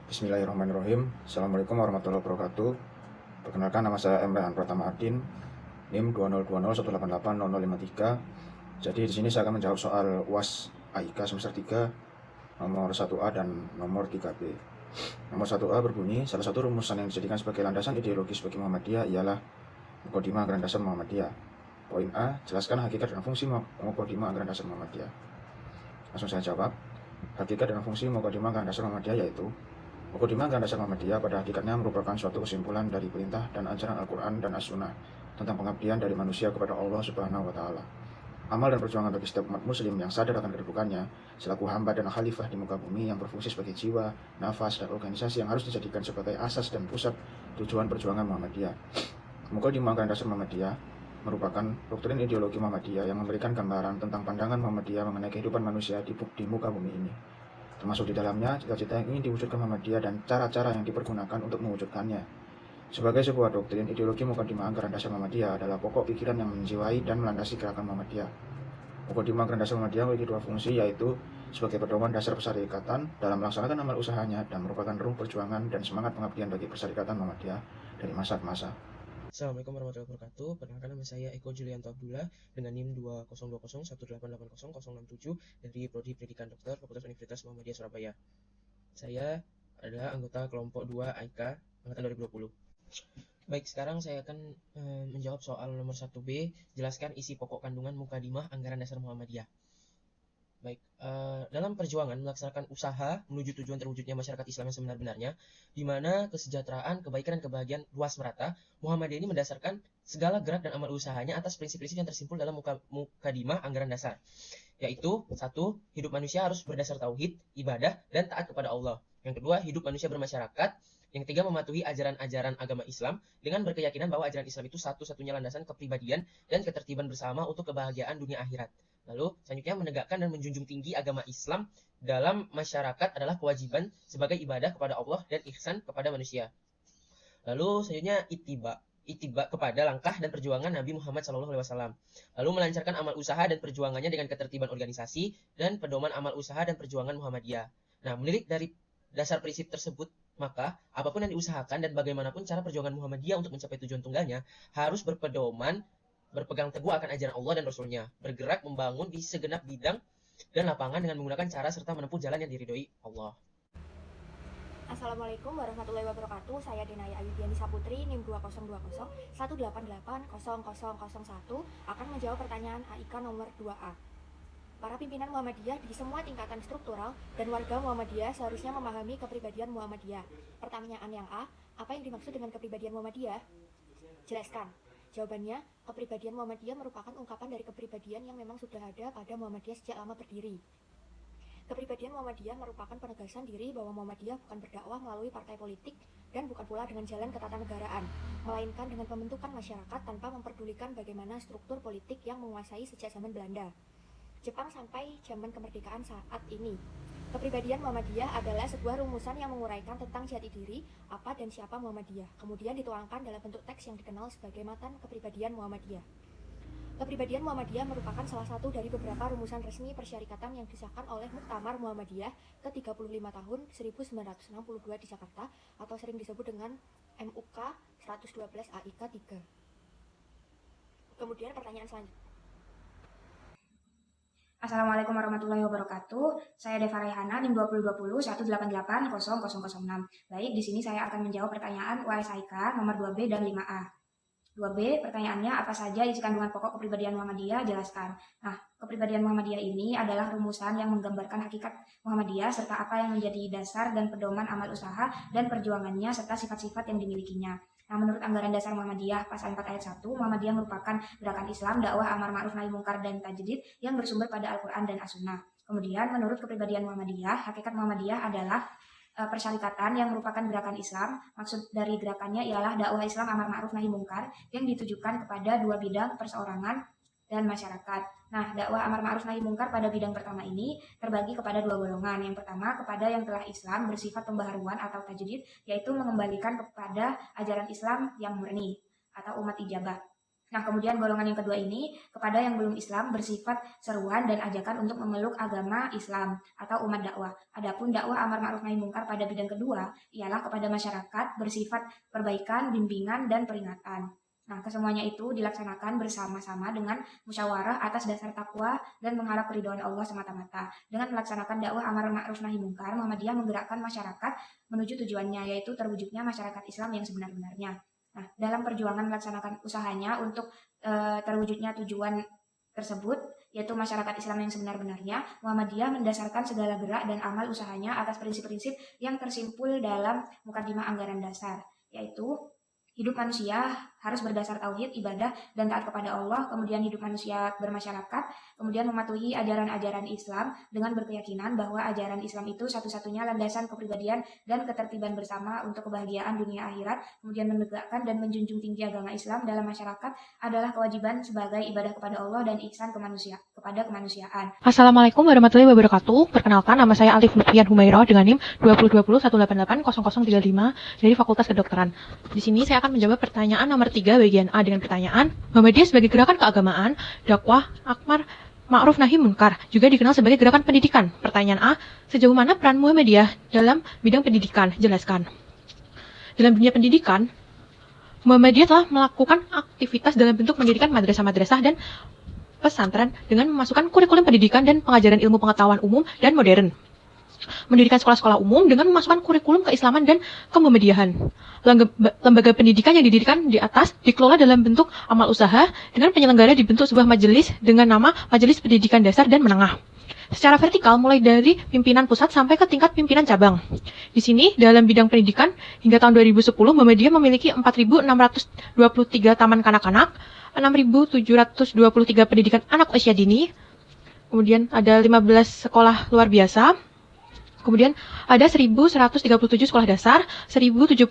Bismillahirrahmanirrahim. Assalamualaikum warahmatullahi wabarakatuh. Perkenalkan, nama saya Emran Pratama Adin, NIM 202018800053. Jadi di sini saya akan menjawab soal UAS AIK semester 3 nomor 1A dan nomor 3B. Nomor 1A berbunyi, salah satu rumusan yang dijadikan sebagai landasan ideologis bagi Muhammadiyah ialah Muqaddimah Anggaran Dasar Muhammadiyah. Poin A, jelaskan hakikat dan fungsi Muqaddimah Anggaran Dasar Muhammadiyah. Langsung saya jawab. Hakikat dan fungsi Muqaddimah Anggaran Dasar Muhammadiyah yaitu Muqaddimah Anggaran Dasar Muhammadiyah pada hakikatnya merupakan suatu kesimpulan dari perintah dan ajaran Al-Quran dan As-Sunnah tentang pengabdian dari manusia kepada Allah Subhanahu wa Ta'ala. Amal dan perjuangan bagi setiap umat Muslim yang sadar akan kedudukannya selaku hamba dan khalifah di muka bumi yang berfungsi sebagai jiwa, nafas, dan organisasi yang harus dijadikan sebagai asas dan pusat tujuan perjuangan Muhammadiyah. Muqaddimah Anggaran Dasar Muhammadiyah merupakan doktrin ideologi Muhammadiyah yang memberikan gambaran tentang pandangan Muhammadiyah mengenai kehidupan manusia di muka bumi ini, termasuk di dalamnya cita-cita yang ingin diwujudkan Muhammadiyah dan cara-cara yang dipergunakan untuk mewujudkannya. Sebagai sebuah doktrin, ideologi Muqaddimah Anggaran Dasar Muhammadiyah adalah pokok pikiran yang menjiwai dan melandasi gerakan Muhammadiyah. Muqaddimah Anggaran Dasar Muhammadiyah memiliki dua fungsi, yaitu sebagai pedoman dasar persyarikatan dalam melaksanakan amal usahanya dan merupakan ruh perjuangan dan semangat pengabdian bagi persyarikatan Muhammadiyah dari masa ke masa. Assalamualaikum warahmatullahi wabarakatuh. Perkenalkan, nama saya Eko Julianto Abdullah dengan NIM 202018800667 dari Prodi Pendidikan Dokter Fakultas Universitas Muhammadiyah Surabaya. Saya adalah anggota kelompok 2 AIK angkatan 2020. Baik, sekarang saya akan menjawab soal nomor 1B, jelaskan isi pokok kandungan Muqaddimah Anggaran Dasar Muhammadiyah. Baik, dalam perjuangan melaksanakan usaha menuju tujuan terwujudnya masyarakat Islam yang sebenar-benarnya, di mana kesejahteraan, kebaikan, dan kebahagiaan luas merata, Muhammadiyah ini mendasarkan segala gerak dan amal usahanya atas prinsip-prinsip yang tersimpul dalam Muqaddimah Anggaran Dasar, yaitu 1. Hidup manusia harus berdasar tauhid, ibadah, dan taat kepada Allah. Yang kedua, hidup manusia bermasyarakat. Yang ketiga, mematuhi ajaran-ajaran agama Islam dengan berkeyakinan bahwa ajaran Islam itu satu-satunya landasan kepribadian dan ketertiban bersama untuk kebahagiaan dunia akhirat. Lalu, selanjutnya menegakkan dan menjunjung tinggi agama Islam dalam masyarakat adalah kewajiban sebagai ibadah kepada Allah dan ihsan kepada manusia. Lalu, selanjutnya ittiba kepada langkah dan perjuangan Nabi Muhammad SAW. Lalu melancarkan amal usaha dan perjuangannya dengan ketertiban organisasi dan pedoman amal usaha dan perjuangan Muhammadiyah. Nah, menilik dari dasar prinsip tersebut, maka apapun yang diusahakan dan bagaimanapun cara perjuangan Muhammadiyah untuk mencapai tujuan tunggalnya harus berpegang teguh akan ajaran Allah dan Rasul-Nya, bergerak membangun di segenap bidang dan lapangan dengan menggunakan cara serta menempuh jalan yang diridhoi Allah. Assalamualaikum warahmatullahi wabarakatuh. Saya Denaya Ayudiani Saputri, NIM 202018800001 akan menjawab pertanyaan AIK nomor 2A. Para pimpinan Muhammadiyah di semua tingkatan struktural dan warga Muhammadiyah seharusnya memahami kepribadian Muhammadiyah. Pertanyaan yang A, apa yang dimaksud dengan kepribadian Muhammadiyah? Jelaskan. Jawabannya, kepribadian Muhammadiyah merupakan ungkapan dari kepribadian yang memang sudah ada pada Muhammadiyah sejak lama berdiri. Kepribadian Muhammadiyah merupakan penegasan diri bahwa Muhammadiyah bukan berdakwah melalui partai politik dan bukan pula dengan jalan ketatanegaraan, melainkan dengan pembentukan masyarakat tanpa memperdulikan bagaimana struktur politik yang menguasai sejak zaman Belanda, Jepang sampai zaman kemerdekaan saat ini. Kepribadian Muhammadiyah adalah sebuah rumusan yang menguraikan tentang jati diri, apa dan siapa Muhammadiyah, kemudian dituangkan dalam bentuk teks yang dikenal sebagai Matan Kepribadian Muhammadiyah. Kepribadian Muhammadiyah merupakan salah satu dari beberapa rumusan resmi persyarikatan yang disahkan oleh Muktamar Muhammadiyah ke-35 tahun 1962 di Jakarta, atau sering disebut dengan MUK 112 AIK 3. Kemudian pertanyaan selanjutnya. Assalamualaikum warahmatullahi wabarakatuh. Saya Deva Raihana, NIM 202018800006. Baik, di sini saya akan menjawab pertanyaan UASIK nomor 2B dan 5A. 2B, pertanyaannya apa saja isi kandungan pokok kepribadian Muhammadiyah? Jelaskan. Nah, kepribadian Muhammadiyah ini adalah rumusan yang menggambarkan hakikat Muhammadiyah serta apa yang menjadi dasar dan pedoman amal usaha dan perjuangannya serta sifat-sifat yang dimilikinya. Nah, menurut Anggaran Dasar Muhammadiyah pasal 4 ayat 1, Muhammadiyah merupakan gerakan Islam, dakwah amar ma'ruf nahi mungkar dan tajdid yang bersumber pada Al-Quran dan As-Sunnah. Kemudian, menurut kepribadian Muhammadiyah, hakikat Muhammadiyah adalah persyarikatan yang merupakan gerakan Islam. Maksud dari gerakannya ialah dakwah Islam amar ma'ruf nahi mungkar yang ditujukan kepada dua bidang perseorangan dan masyarakat. Nah, dakwah amar ma'ruf nahi mungkar pada bidang pertama ini terbagi kepada dua golongan. Yang pertama, kepada yang telah Islam bersifat pembaharuan atau tajdid, yaitu mengembalikan kepada ajaran Islam yang murni atau umat ijabah. Nah, kemudian golongan yang kedua ini kepada yang belum Islam bersifat seruan dan ajakan untuk memeluk agama Islam atau umat dakwah. Adapun dakwah amar ma'ruf nahi mungkar pada bidang kedua ialah kepada masyarakat bersifat perbaikan, bimbingan, dan peringatan. Nah, kesemuanya itu dilaksanakan bersama-sama dengan musyawarah atas dasar takwa dan mengharap keridhaan Allah semata-mata. Dengan melaksanakan dakwah amar ma'ruf nahi mungkar, Muhammadiyah menggerakkan masyarakat menuju tujuannya, yaitu terwujudnya masyarakat Islam yang sebenar-benarnya. Nah, dalam perjuangan melaksanakan usahanya untuk terwujudnya tujuan tersebut, yaitu masyarakat Islam yang sebenar-benarnya, Muhammadiyah mendasarkan segala gerak dan amal usahanya atas prinsip-prinsip yang tersimpul dalam mukadimah anggaran dasar, yaitu hidup manusia harus berdasar tauhid, ibadah, dan taat kepada Allah, kemudian hidup manusia bermasyarakat, kemudian mematuhi ajaran-ajaran Islam dengan berkeyakinan bahwa ajaran Islam itu satu-satunya landasan kepribadian dan ketertiban bersama untuk kebahagiaan dunia akhirat, kemudian menegakkan dan menjunjung tinggi agama Islam dalam masyarakat adalah kewajiban sebagai ibadah kepada Allah dan ihsan kepada kemanusiaan. Assalamualaikum warahmatullahi wabarakatuh. Perkenalkan, nama saya Alif Lutfian Humairah dengan NIM 202018800035 dari Fakultas Kedokteran. Di sini saya akan menjawab pertanyaan nomor 3 bagian A dengan pertanyaan, Muhammadiyah sebagai gerakan keagamaan, dakwah, amar ma'ruf nahi munkar, juga dikenal sebagai gerakan pendidikan. Pertanyaan A, sejauh mana peran Muhammadiyah dalam bidang pendidikan? Jelaskan. Dalam dunia pendidikan, Muhammadiyah telah melakukan aktivitas dalam bentuk mendirikan madrasah-madrasah dan pesantren dengan memasukkan kurikulum pendidikan dan pengajaran ilmu pengetahuan umum dan modern. Mendirikan sekolah-sekolah umum dengan memasukkan kurikulum keislaman dan kemuhammadiyahan. Lembaga pendidikan yang didirikan di atas dikelola dalam bentuk amal usaha dengan penyelenggara dibentuk sebuah majelis dengan nama Majelis Pendidikan Dasar dan Menengah. Secara vertikal mulai dari pimpinan pusat sampai ke tingkat pimpinan cabang. Di sini dalam bidang pendidikan hingga tahun 2010 Muhammadiyah memiliki 4.623 taman kanak-kanak, 6.723 pendidikan anak usia dini, kemudian ada 15 sekolah luar biasa, kemudian ada 1.137 sekolah dasar, 1.079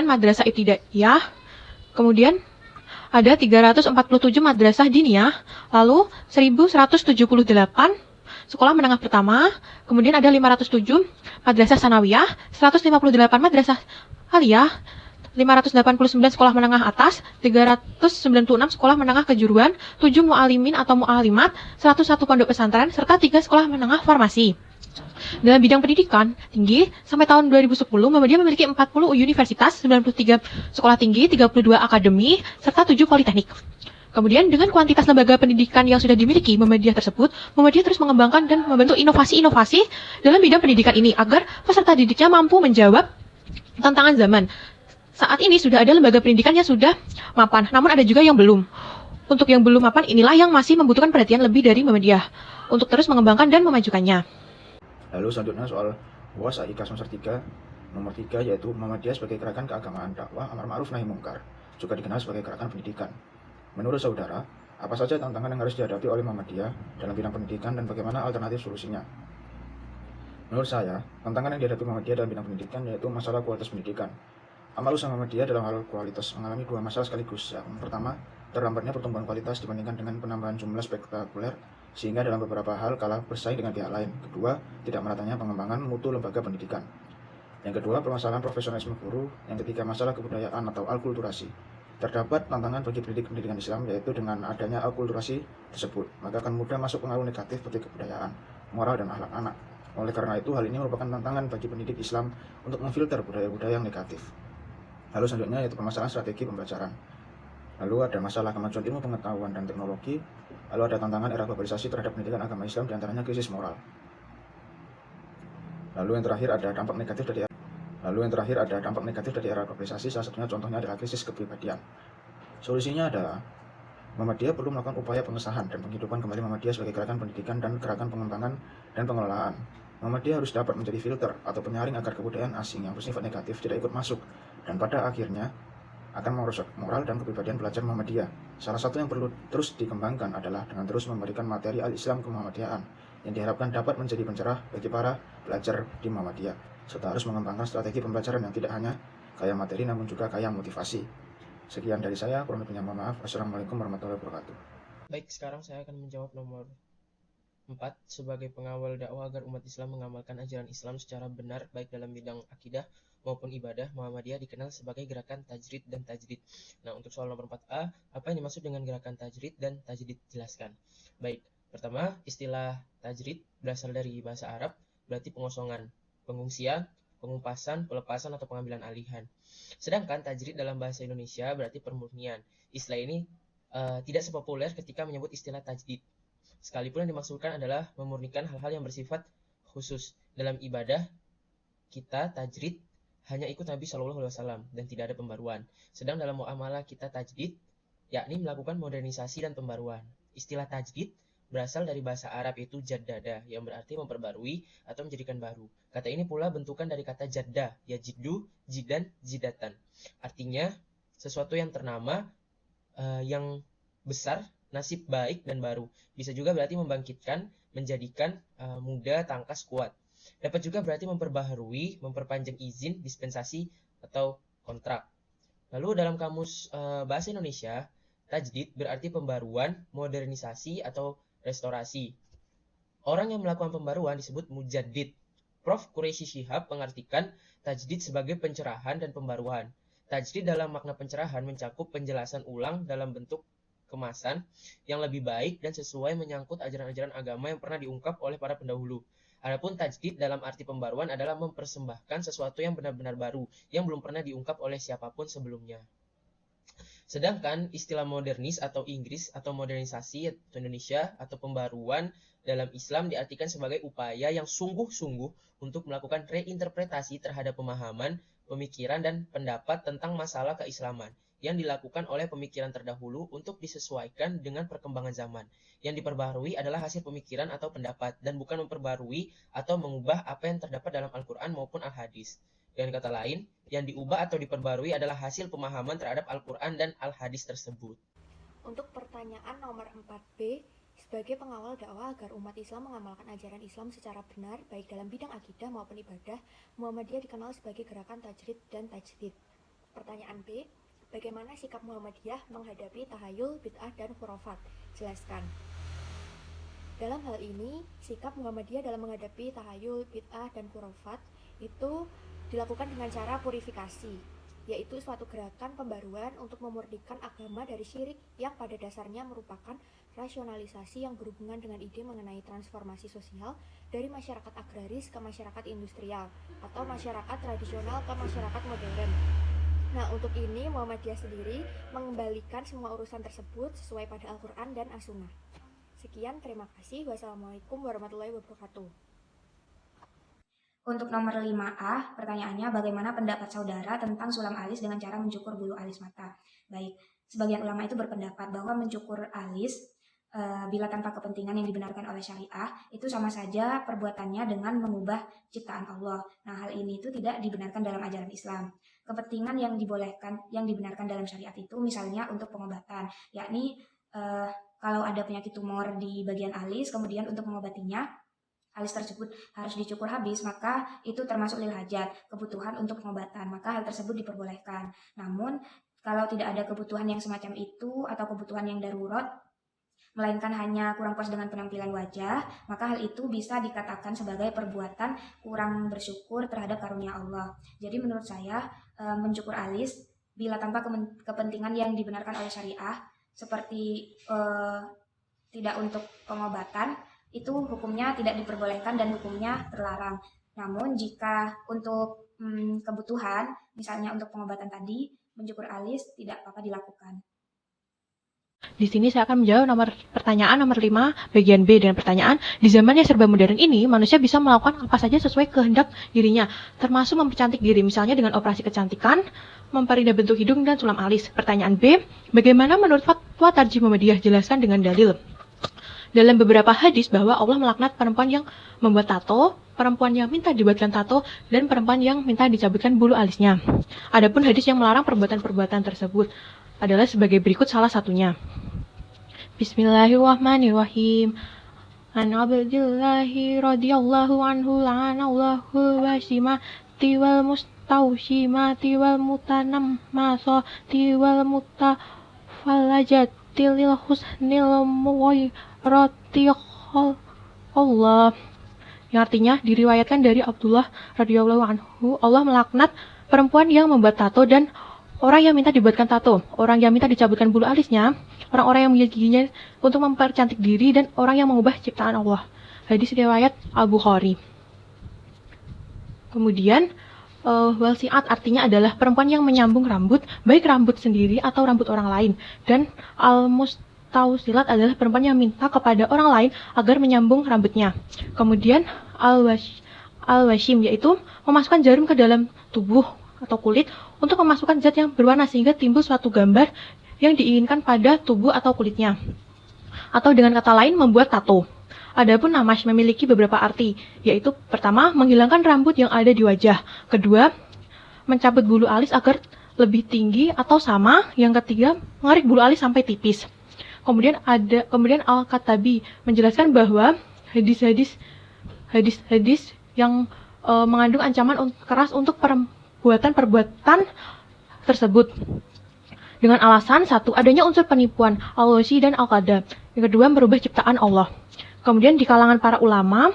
madrasah ibtidaiyah, kemudian ada 347 madrasah diniyah, lalu 1.178 sekolah menengah pertama, kemudian ada 507 madrasah sanawiyah, 158 madrasah aliyah, 589 sekolah menengah atas, 396 sekolah menengah kejuruan, 7 mu'alimin atau mu'alimat, 101 pondok pesantren, serta 3 sekolah menengah farmasi. Dalam bidang pendidikan tinggi, sampai tahun 2010, Muhammadiyah memiliki 40 universitas, 93 sekolah tinggi, 32 akademi, serta 7 politeknik. Kemudian dengan kuantitas lembaga pendidikan yang sudah dimiliki Muhammadiyah tersebut, Muhammadiyah terus mengembangkan dan membentuk inovasi-inovasi dalam bidang pendidikan ini agar peserta didiknya mampu menjawab tantangan zaman. Saat ini sudah ada lembaga pendidikan yang sudah mapan, namun ada juga yang belum. Untuk yang belum mapan inilah yang masih membutuhkan perhatian lebih dari Muhammadiyah untuk terus mengembangkan dan memajukannya. Lalu selanjutnya soal UAS AIK semester 3 nomor 3, yaitu Muhammadiyah sebagai gerakan keagamaan, dakwah, amar ma'ruf nahi mungkar, juga dikenal sebagai gerakan pendidikan. Menurut saudara, apa saja tantangan yang harus dihadapi oleh Muhammadiyah dalam bidang pendidikan dan bagaimana alternatif solusinya? Menurut saya, tantangan yang dihadapi Muhammadiyah dalam bidang pendidikan yaitu masalah kualitas pendidikan. Amal usaha Muhammadiyah dalam hal kualitas mengalami dua masalah sekaligus. Yang pertama, terlambatnya pertumbuhan kualitas dibandingkan dengan penambahan jumlah spektakuler, sehingga dalam beberapa hal kalah bersaing dengan pihak lain. Kedua, tidak meratanya pengembangan mutu lembaga pendidikan. Yang kedua, permasalahan profesionalisme guru. Yang ketiga, masalah kebudayaan atau alkulturasi. Terdapat tantangan bagi pendidikan Islam, yaitu dengan adanya alkulturasi tersebut, maka akan mudah masuk pengaruh negatif seperti kebudayaan, moral, dan akhlak anak. Oleh karena itu, hal ini merupakan tantangan bagi pendidik Islam untuk memfilter budaya-budaya yang negatif. Lalu selanjutnya yaitu permasalahan strategi pembelajaran. Lalu ada masalah kemajuan ilmu pengetahuan dan teknologi. Lalu ada tantangan era globalisasi terhadap pendidikan agama Islam, diantaranya krisis moral. Lalu yang terakhir ada dampak negatif dari era globalisasi, salah satunya contohnya adalah krisis kepribadian. Solusinya adalah Muhammadiyah perlu melakukan upaya pengesahan dan penghidupan kembali Muhammadiyah sebagai gerakan pendidikan dan gerakan pengembangan dan pengelolaan. Muhammadiyah harus dapat menjadi filter atau penyaring agar kebudayaan asing yang bersifat negatif tidak ikut masuk dan pada akhirnya akan merusak moral dan kepribadian pelajar Muhammadiyah. Salah satu yang perlu terus dikembangkan adalah dengan terus memberikan materi al-Islam ke Muhammadiyaan yang diharapkan dapat menjadi pencerah bagi para pelajar di Muhammadiyah, serta harus mengembangkan strategi pembelajaran yang tidak hanya kaya materi namun juga kaya motivasi. Sekian dari saya, kurang lebihnya mohon maaf. Assalamualaikum warahmatullahi wabarakatuh. Baik, sekarang saya akan menjawab nomor 4 sebagai pengawal dakwah agar umat Islam mengamalkan ajaran Islam secara benar baik dalam bidang akidah maupun ibadah Muhammadiyah dikenal sebagai gerakan tajrid dan tajdid. Nah, untuk soal nomor 4A, apa yang dimaksud dengan gerakan tajrid dan tajdid? Jelaskan. Baik, pertama, istilah tajrid berasal dari bahasa Arab, berarti pengosongan, pengungsian, pengupasan, pelepasan, atau pengambilan alihan. Sedangkan tajrid dalam bahasa Indonesia berarti permurnian. Istilah ini tidak sepopuler ketika menyebut istilah tajdid. Sekalipun yang dimaksudkan adalah memurnikan hal-hal yang bersifat khusus. Dalam ibadah, kita tajrid hanya ikut Nabi Shallallahu Alaihi Wasallam dan tidak ada pembaruan. Sedang dalam muamalah kita tajdid, yakni melakukan modernisasi dan pembaruan. Istilah tajdid berasal dari bahasa Arab yaitu jaddada, yang berarti memperbarui atau menjadikan baru. Kata ini pula bentukan dari kata jadda, yajiddu, jidan, jidatan. Artinya sesuatu yang ternama, yang besar, nasib baik dan baru. Bisa juga berarti membangkitkan, menjadikan muda, tangkas, kuat. Dapat juga berarti memperbaharui, memperpanjang izin, dispensasi, atau kontrak. Lalu dalam kamus bahasa Indonesia, tajdid berarti pembaruan, modernisasi, atau restorasi. Orang yang melakukan pembaruan disebut mujaddid. Prof. Quraisy Shihab mengartikan tajdid sebagai pencerahan dan pembaruan. Tajdid dalam makna pencerahan mencakup penjelasan ulang dalam bentuk kemasan yang lebih baik dan sesuai menyangkut ajaran-ajaran agama yang pernah diungkap oleh para pendahulu. Adapun tajdid dalam arti pembaruan adalah mempersembahkan sesuatu yang benar-benar baru, yang belum pernah diungkap oleh siapapun sebelumnya. Sedangkan istilah modernis atau Inggris atau modernisasi atau Indonesia atau pembaruan dalam Islam diartikan sebagai upaya yang sungguh-sungguh untuk melakukan reinterpretasi terhadap pemahaman, pemikiran, dan pendapat tentang masalah keislaman yang dilakukan oleh pemikiran terdahulu untuk disesuaikan dengan perkembangan zaman. Yang diperbaharui adalah hasil pemikiran atau pendapat dan bukan memperbarui atau mengubah apa yang terdapat dalam Al-Quran maupun Al-Hadis. Dengan kata lain, yang diubah atau diperbarui adalah hasil pemahaman terhadap Al-Quran dan Al-Hadis tersebut. Untuk pertanyaan nomor 4B, sebagai pengawal dakwah agar umat Islam mengamalkan ajaran Islam secara benar, baik dalam bidang akidah maupun ibadah, Muhammadiyah dikenal sebagai gerakan tajrid dan tajdid. Pertanyaan B, bagaimana sikap Muhammadiyah menghadapi tahayul, bid'ah, dan khurafat? Jelaskan. Dalam hal ini, sikap Muhammadiyah dalam menghadapi tahayul, bid'ah, dan khurafat itu dilakukan dengan cara purifikasi, yaitu suatu gerakan pembaruan untuk memurnikan agama dari syirik yang pada dasarnya merupakan rasionalisasi yang berhubungan dengan ide mengenai transformasi sosial dari masyarakat agraris ke masyarakat industrial atau masyarakat tradisional ke masyarakat modern. Nah, untuk ini Muhammadiyah sendiri mengembalikan semua urusan tersebut sesuai pada Al-Quran dan As-Sunnah. Sekian, terima kasih. Wassalamualaikum warahmatullahi wabarakatuh. Untuk nomor 5A, pertanyaannya bagaimana pendapat saudara tentang sulam alis dengan cara mencukur bulu alis mata? Baik, sebagian ulama itu berpendapat bahwa mencukur alis bila tanpa kepentingan yang dibenarkan oleh syariah itu sama saja perbuatannya dengan mengubah ciptaan Allah. Nah, hal ini itu tidak dibenarkan dalam ajaran Islam. Kepentingan yang dibolehkan, yang dibenarkan dalam syariat itu misalnya untuk pengobatan, yakni kalau ada penyakit tumor di bagian alis, kemudian untuk mengobatinya alis tersebut harus dicukur habis, maka itu termasuk lil hajat, kebutuhan untuk pengobatan, maka hal tersebut diperbolehkan. Namun, kalau tidak ada kebutuhan yang semacam itu atau kebutuhan yang darurat, melainkan hanya kurang puas dengan penampilan wajah, maka hal itu bisa dikatakan sebagai perbuatan kurang bersyukur terhadap karunia Allah. Jadi menurut saya, mencukur alis bila tanpa kepentingan yang dibenarkan oleh syariah, seperti tidak untuk pengobatan, itu hukumnya tidak diperbolehkan dan hukumnya terlarang. Namun jika untuk kebutuhan, misalnya untuk pengobatan tadi, mencukur alis tidak apa-apa dilakukan. Di sini saya akan menjawab pertanyaan nomor 5 bagian B dengan pertanyaan, di zaman yang serba modern ini, manusia bisa melakukan apa saja sesuai kehendak dirinya, termasuk mempercantik diri, misalnya dengan operasi kecantikan, memperindah bentuk hidung, dan sulam alis. Pertanyaan B, bagaimana menurut fatwa Tarjih Muhammadiyah? Jelaskan dengan dalil. Dalam beberapa hadis bahwa Allah melaknat perempuan yang membuat tato, perempuan yang minta dibuatkan tato, dan perempuan yang minta dicabutkan bulu alisnya. Adapun hadis yang melarang perbuatan-perbuatan tersebut adalah sebagai berikut salah satunya. Bismillahirrahmanirrahim. An Abdillahi radhiyallahu anhu la'anallahu wasimati wal mustawshimati wal mutanammasati wal mutafallajati lil husnil muwairati Allah. yang artinya diriwayatkan dari Abdullah radhiyallahu anhu, Allah melaknat perempuan yang membuat tato dan orang yang minta dibuatkan tato, orang yang minta dicabutkan bulu alisnya, orang-orang yang menggigit giginya untuk mempercantik diri, dan orang yang mengubah ciptaan Allah. Hadis riwayat Al-Bukhari. Kemudian walsiat artinya adalah perempuan yang menyambung rambut, baik rambut sendiri atau rambut orang lain. Dan al-mustausilat adalah perempuan yang minta kepada orang lain agar menyambung rambutnya. Kemudian al-washim yaitu memasukkan jarum ke dalam tubuh atau kulit untuk memasukkan zat yang berwarna sehingga timbul suatu gambar yang diinginkan pada tubuh atau kulitnya. Atau dengan kata lain membuat tato. Adapun namash memiliki beberapa arti, yaitu pertama, menghilangkan rambut yang ada di wajah. Kedua, mencabut bulu alis agar lebih tinggi atau sama. Yang ketiga, mengarik bulu alis sampai tipis. Kemudian Al-Katabi menjelaskan bahwa hadis-hadis yang mengandung ancaman keras untuk perbuatan tersebut. Dengan alasan satu, adanya unsur penipuan, al-washi dan al-qada. Yang kedua, merubah ciptaan Allah. Kemudian di kalangan para ulama,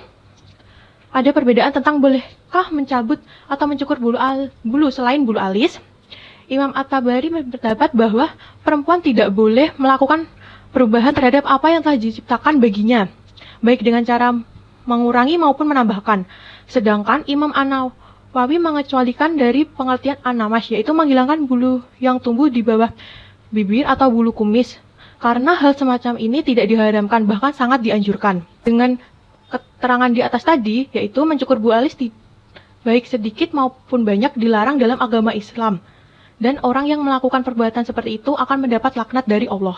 ada perbedaan tentang bolehkah mencabut atau mencukur bulu selain bulu alis. Imam At-Tabari berpendapat bahwa perempuan tidak boleh melakukan perubahan terhadap apa yang telah diciptakan baginya, baik dengan cara mengurangi maupun menambahkan. Sedangkan Imam An-Nawawi mengecualikan dari pengertian an-namash, yaitu menghilangkan bulu yang tumbuh di bawah bibir atau bulu kumis. Karena hal semacam ini tidak diharamkan, bahkan sangat dianjurkan. Dengan keterangan di atas tadi, yaitu mencukur bulu alis baik sedikit maupun banyak dilarang dalam agama Islam. Dan orang yang melakukan perbuatan seperti itu akan mendapat laknat dari Allah.